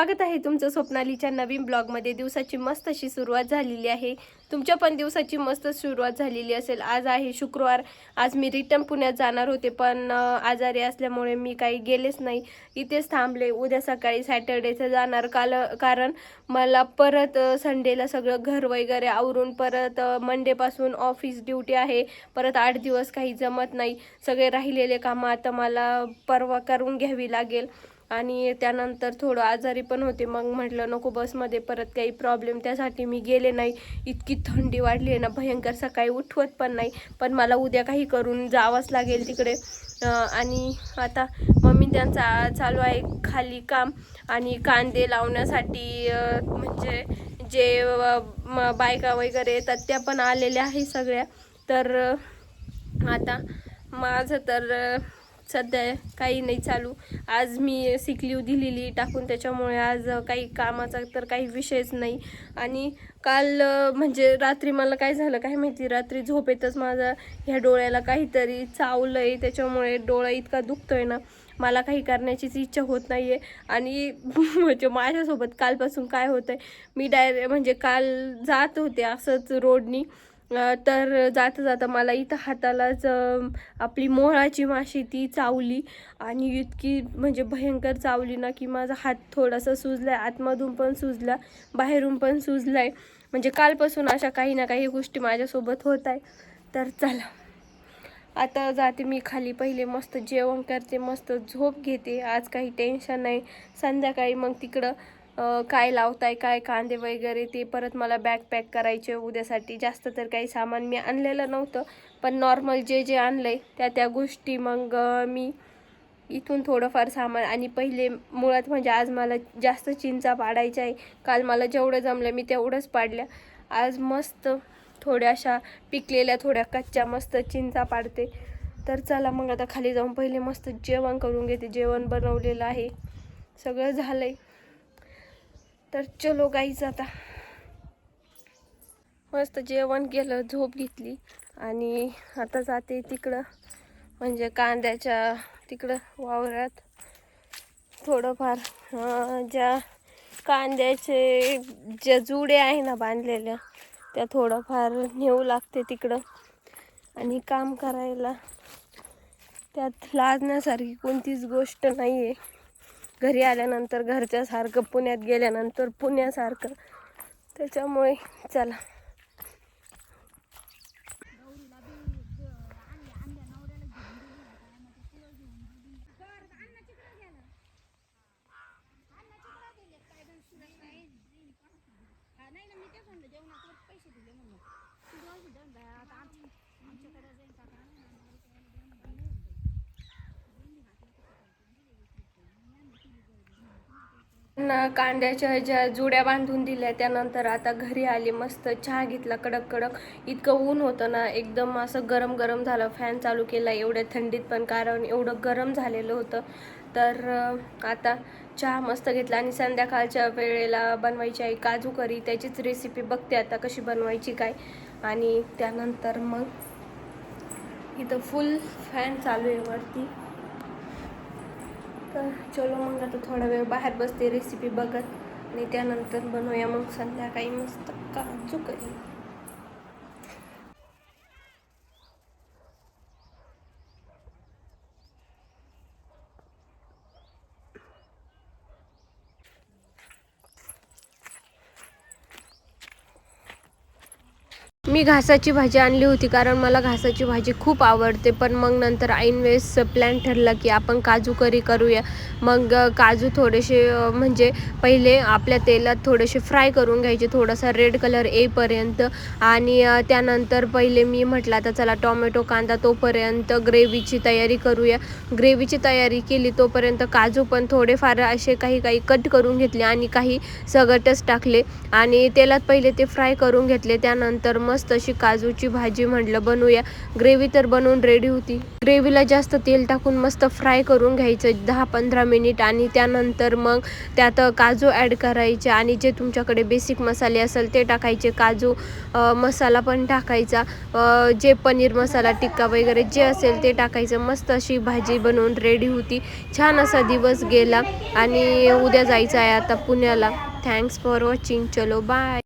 स्वागत आहे तुमचं स्वप्नालीच्या नवीन ब्लॉगमध्ये। दिवसाची मस्त अशी सुरुवात झालेली आहे। तुमच्या पण दिवसाची मस्त सुरुवात झालेली असेल। आज आहे शुक्रवार। आज मी रिटर्न पुण्यात जाणार होते, पण आजारी असल्यामुळे मी काही गेलेच नाही, इथेच थांबले। उद्या सकाळी सॅटर्डेचं जाणार, कारण मला परत संडेला सगळं घर वगैरे आवरून परत मंडेपासून ऑफिस ड्युटी आहे। परत 8 दिवस काही जमत नाही, सगळे राहिलेले कामं आता मला परवा करून घ्यावी लागेल। आणि त्यानंतर थोडं आजारी पण होते, मग म्हटलं नको बसमध्ये परत काही प्रॉब्लेम, त्यासाठी मी गेले नाही। इतकी थंडी वाढली आहे ना भयंकर, सकाळी उठवत पण नाही, पण मला उद्या काही करून जावंच लागेल तिकडे। आणि आता मम्मी त्यांचा चालू आहे खाली काम, आणि कांदे लावण्यासाठी म्हणजे जे बायका वगैरे येतात त्या पण आलेल्या आहे सगळ्या। तर आता माझं तर सध्या काही नाही चालू। आज मी सिक लीव दिलेली टाकून, त्याच्यामुळे आज काही कामाचा तर काही विषयच नाही। आणि काल म्हणजे रात्री मला काय झालं काय माहिती, रात्री झोपेतच माझा ह्या डोळ्याला काहीतरी चावलंय, त्याच्यामुळे डोळा इतका दुखतोय ना, मला काही करण्याचीच इच्छा होत नाही आहे। आणि म्हणजे माझ्यासोबत कालपासून काय होतंय, मी म्हणजे काल जात होते असंच रोडनी, तर जाता जाता मला इथं हातालाच आपली मोळाची माशी ती चावली, आणि इतकी म्हणजे भयंकर चावली ना की माझा हात थोडासा सुजलाय, आतमधून पण सुजला, बाहेरून पण सुजलाय। म्हणजे कालपासून अशा काही ना काही गोष्टी माझ्यासोबत होत आहे। तर चला आता जाते मी खाली, पहिले मस्त जेवण करते, मस्त झोप घेते। आज काही टेन्शन नाही। संध्याकाळी मग तिकडं काय लावताय, काय कांदे वगैरे ते परत मला बॅग पॅक करायचे उद्यासाठी। जास्त तर काही सामान मी आणलेलं नव्हतं, पण नॉर्मल जे आणलंय त्या गोष्टी मग मी इथून थोडंफार सामान। आणि पहिले मुळात म्हणजे आज मला जास्त चिंचा पाडायच्या आहे। काल मला जेवढं जमलं मी तेवढंच पाडल्या। आज मस्त थोड्याशा पिकलेल्या थोड्या कच्च्या मस्त चिंचा पाडते। तर चला मग आता खाली जाऊन पहिले मस्त जेवण करून घेते। जेवण बनवलेलं आहे, सगळं झालंय। तर चलो गाईज, आता मस्त जेवण केलं, झोप घेतली, आणि आता जाते तिकडं म्हणजे कांद्याच्या तिकडं वावरात। थोडंफार ज्या कांद्याचे ज्या जुड्या आहे ना बांधलेल्या, त्या थोडंफार नेऊ लागते तिकडं। आणि काम करायला त्यात लाजण्यासारखी कोणतीच गोष्ट नाही आहे। घरी आल्यानंतर घरच्यासारखं, पुण्यात गेल्यानंतर पुण्यासारखं, त्याच्यामुळे चला। कांद्याच्या ज्या जुड्या बांधून दिल्या, त्यानंतर आता घरी आले, मस्त चहा घेतला कडक कडक। इतकं ऊन होतं ना, एकदम असं गरम गरम झालं। फॅन चालू केला एवढ्या थंडीत पण, कारण एवढं गरम झालेलं होतं। तर आता चहा मस्त घेतला, आणि संध्याकाळच्या वेळेला बनवायची आहे काजू करी, त्याचीच रेसिपी बघते आता कशी बनवायची काय। आणि त्यानंतर मग इथं फुल फॅन चालू आहे वरती। तर चलो मग आता थोडा वेळ बाहेर बसते रेसिपी बघत, आणि त्यानंतर बनवूया मग संध्याकाळी मस्त काजू करी। मी घासाची भाजी आणली होती, कारण मला घासाची भाजी खूप आवडते। पण मग नंतर ऐन वेळेस प्लॅन ठरला की आपण काजू करी करूया। मग काजू थोडेसे म्हणजे पहिले आपल्या तेलात थोडेसे फ्राय करून घ्यायचे, थोडासा रेड कलर येईपर्यंत। आणि त्यानंतर पहिले मी म्हटलं आता चला टोमॅटो कांदा तोपर्यंत ग्रेव्हीची तयारी करूया। ग्रेव्हीची तयारी केली तोपर्यंत काजू पण थोडेफार असे काही कट करून घेतले, आणि काही सगटच टाकले, आणि तेलात पहिले ते फ्राय करून घेतले। त्यानंतर मस्त मस्त अशी काजूची भाजी म्हटलं बनवूया. ग्रेव्ही तर बनवून रेडी होती. ग्रेव्हीला जास्त तेल टाकून मस्त फ्राय करून घ्यायचं 10-15 मिनिट आणि त्यानंतर मग त्यात काजू ॲड करायचे आणि जे तुमच्याकडे बेसिक मसाले असेल ते टाकायचे. काजू मसाला पण टाकायचा, जे पनीर मसाला टिक्का वगैरे जे असेल ते टाकायचं. मस्त अशी भाजी बनवून रेडी होती. छान असा दिवस गेला आणि उद्या जायचं आहे आता पुण्याला. Thanks for watching. चलो बाय.